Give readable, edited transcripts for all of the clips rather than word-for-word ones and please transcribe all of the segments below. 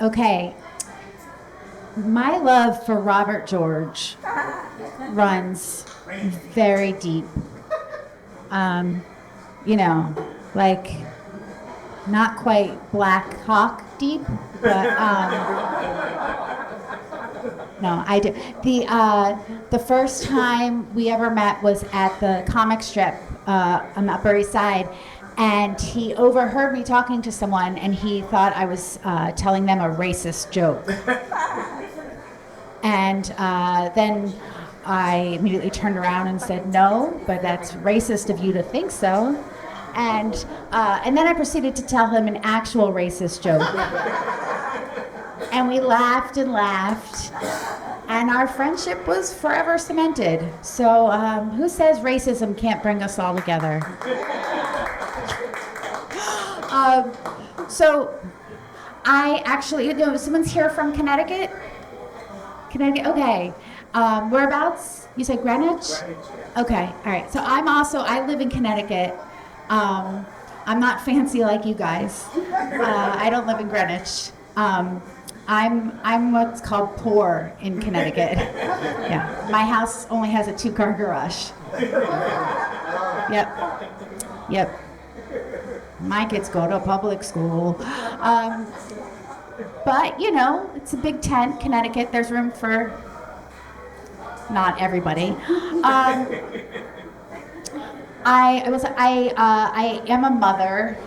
Okay. My love for Robert George runs very deep. You know, like not quite Black Hawk deep, but no, I do. The first time we ever met was at the comic strip on the Upper East Side, and he overheard me talking to someone, and he thought I was telling them a racist joke. And then I immediately turned around and said, "No, but that's racist of you to think so." And then I proceeded to tell him an actual racist joke. And we laughed and laughed, and our friendship was forever cemented. So who says racism can't bring us all together? So I actually, someone's here from Connecticut? Connecticut, okay. Whereabouts? You said Greenwich? Okay, all right. So I live in Connecticut. I'm not fancy like you guys. I don't live in Greenwich. I'm what's called poor in Connecticut. Yeah, my house only has a 2-car garage. Yep. My kids go to public school. But, it's a big tent, Connecticut. There's room for not everybody. I am a mother.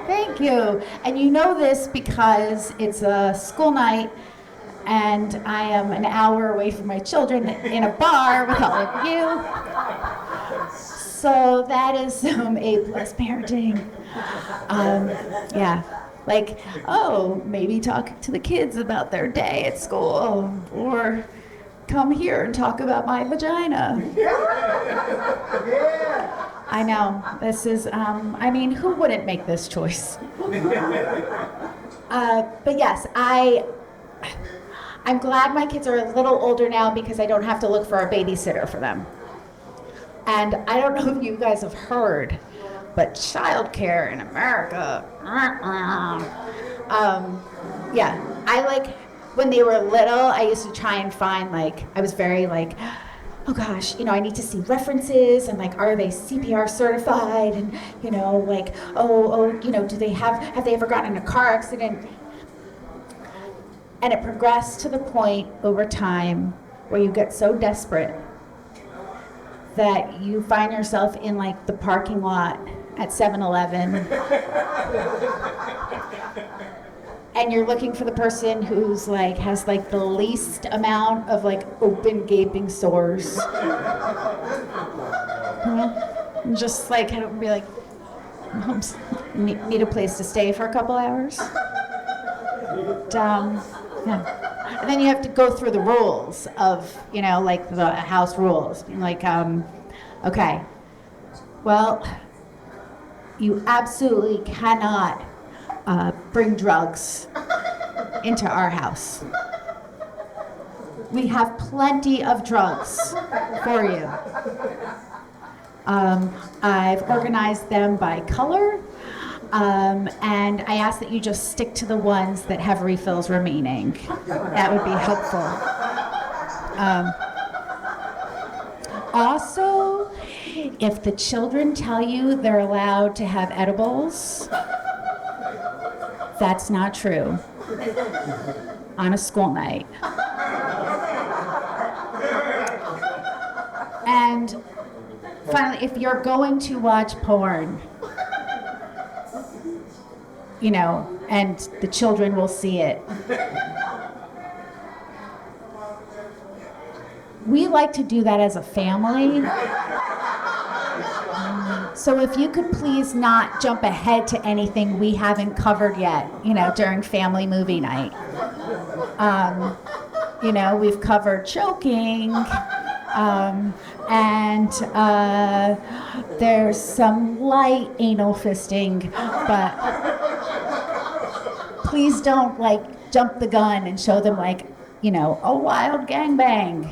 Thank you. And you know this because it's a school night and I am an hour away from my children in a bar with all of you. So that is A+ parenting. Yeah. Like, maybe talk to the kids about their day at school, or come here and talk about my vagina. I know, this is, who wouldn't make this choice? But yes, I'm glad my kids are a little older now because I don't have to look for a babysitter for them. And I don't know if you guys have heard, but childcare in America, when they were little, I used to try and find, I was very oh gosh, I need to see references and are they CPR certified, and do they have they ever gotten in a car accident? And it progressed to the point over time where you get so desperate that you find yourself in the parking lot at 7-Eleven and you're looking for the person who's has the least amount of open gaping sores. And just be need a place to stay for a couple hours. Yeah. And then you have to go through the rules of, the house rules. Okay, well, you absolutely cannot bring drugs into our house. We have plenty of drugs for you. I've organized them by color, and I ask that you just stick to the ones that have refills remaining. That would be helpful. Also, if the children tell you they're allowed to have edibles, that's not true on a school night. And finally, if you're going to watch porn, and the children will see it, we like to do that as a family. So if you could please not jump ahead to anything we haven't covered yet, during family movie night. We've covered choking, and there's some light anal fisting, but please don't jump the gun and show them a wild gangbang.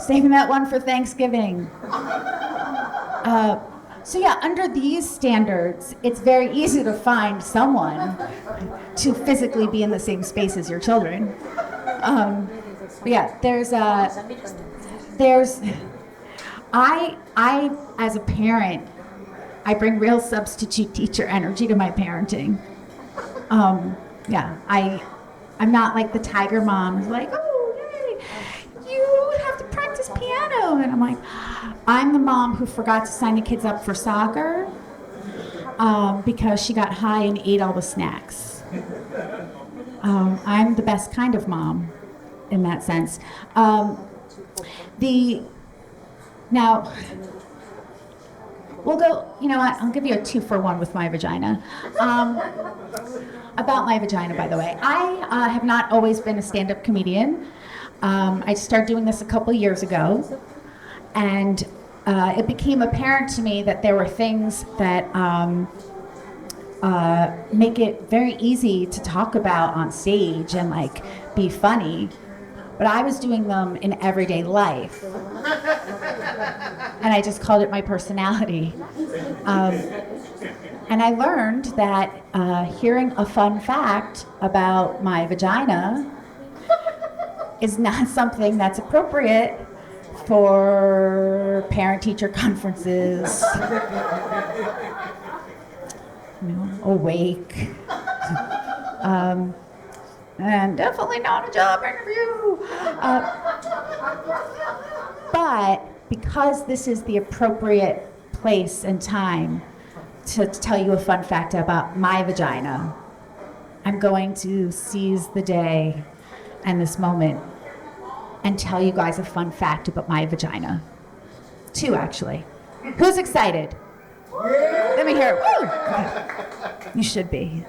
Saving that one for Thanksgiving. So yeah, under these standards, it's very easy to find someone to physically be in the same space as your children. But yeah, I as a parent, I bring real substitute teacher energy to my parenting. I'm not like the tiger mom who's like, oh, yay, you have to practice piano. And I'm like, I'm the mom who forgot to sign the kids up for soccer because she got high and ate all the snacks. I'm the best kind of mom in that sense. Now, we'll go, you know what, I'll give you a 2-for-1 with my vagina. About my vagina, by the way. I have not always been a stand-up comedian. I started doing this a couple years ago, and it became apparent to me that there were things that make it very easy to talk about on stage and like be funny, but I was doing them in everyday life. And I just called it my personality. And I learned that hearing a fun fact about my vagina is not something that's appropriate for parent-teacher conferences, awake, and definitely not a job interview. But because this is the appropriate place and time to tell you a fun fact about my vagina, I'm going to seize the day and this moment and tell you guys a fun fact about my vagina. 2, actually. Who's excited? Let me hear it. Woo! Okay. You should be.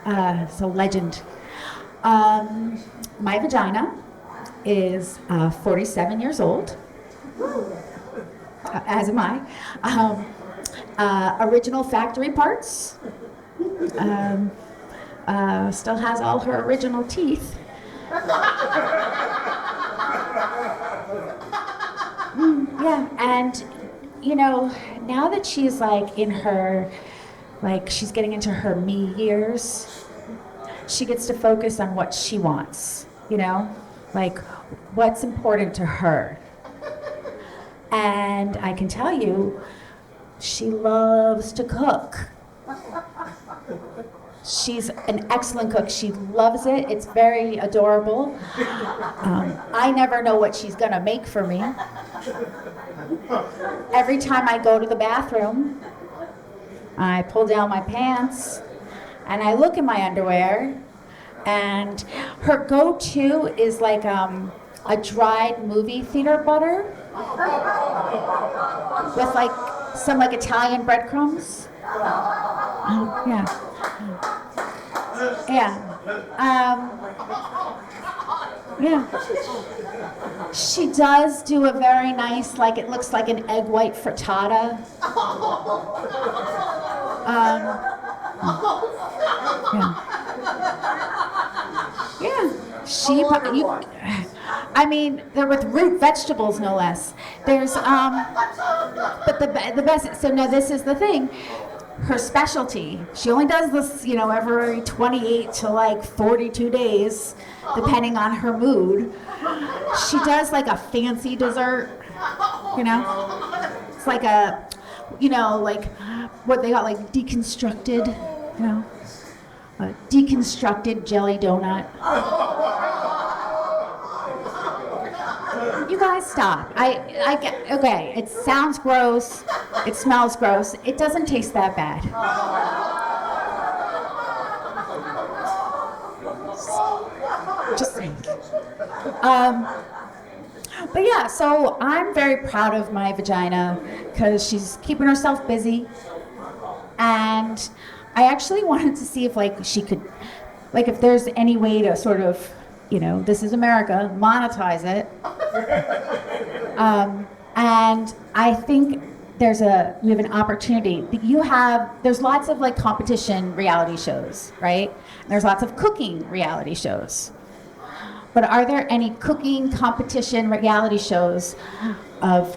So legend. My vagina is 47 years old, as am I. Original factory parts. Still has all her original teeth. Yeah, and you know, now that she's like in her, like she's getting into her me years, she gets to focus on what she wants, you know, like what's important to her. And I can tell you, she loves to cook. She's an excellent cook. She loves it. It's very adorable. I never know what she's gonna make for me. Every time I go to the bathroom, I pull down my pants and I look in my underwear, and her go-to is like a dried movie theater butter with like some like Italian breadcrumbs. Yeah. Yeah. She does do a very nice, like it looks like an egg white frittata. I mean, they're with root vegetables, no less. There's, but the best, so now this is the thing. Her specialty, she only does this, you know, every 28 to like 42 days, depending on her mood. She does like a fancy dessert, you know? It's like a, you know, like what they got, like deconstructed, you know? A deconstructed jelly donut. You guys stop. I get, okay, it sounds gross, it smells gross, it doesn't taste that bad. Just saying. But yeah, so I'm very proud of my vagina because she's keeping herself busy, and I actually wanted to see if like she could, like if there's any way to sort of, you know, this is America, monetize it. And I think we have an opportunity. There's lots of like competition reality shows, right? And there's lots of cooking reality shows. But are there any cooking competition reality shows of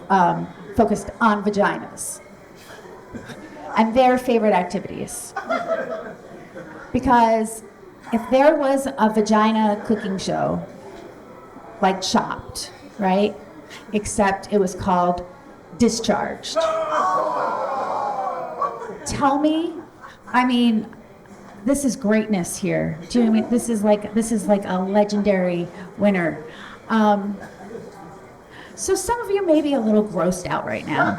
focused on vaginas? and their favorite activities. Because if there was a vagina cooking show, like Chopped, right? Except it was called Discharged. Tell me, I mean, this is greatness here. Do you know what I mean? This is like a legendary winner. So some of you may be a little grossed out right now.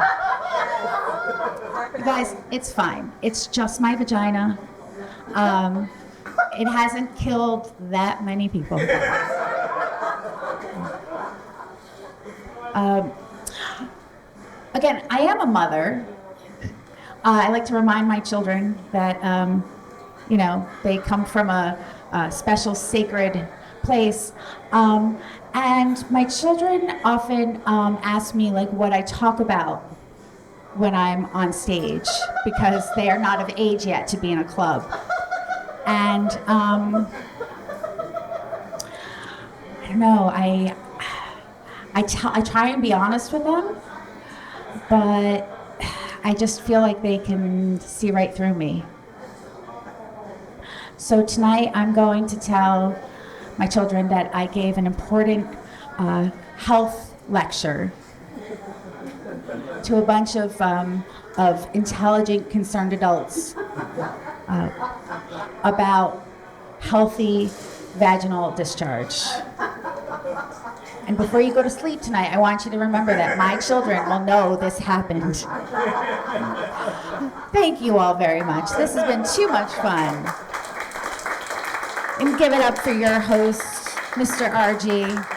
You guys, it's fine. It's just my vagina. It hasn't killed that many people. Again, I am a mother. I like to remind my children that, they come from a special, sacred place. And my children often ask me, like, what I talk about when I'm on stage, because they are not of age yet to be in a club. And I don't know, I try and be honest with them, but I just feel like they can see right through me. So tonight I'm going to tell my children that I gave an important health lecture to a bunch of intelligent, concerned adults about healthy vaginal discharge. And before you go to sleep tonight, I want you to remember that my children will know this happened. Thank you all very much. This has been too much fun. And give it up for your host, Mr. RG.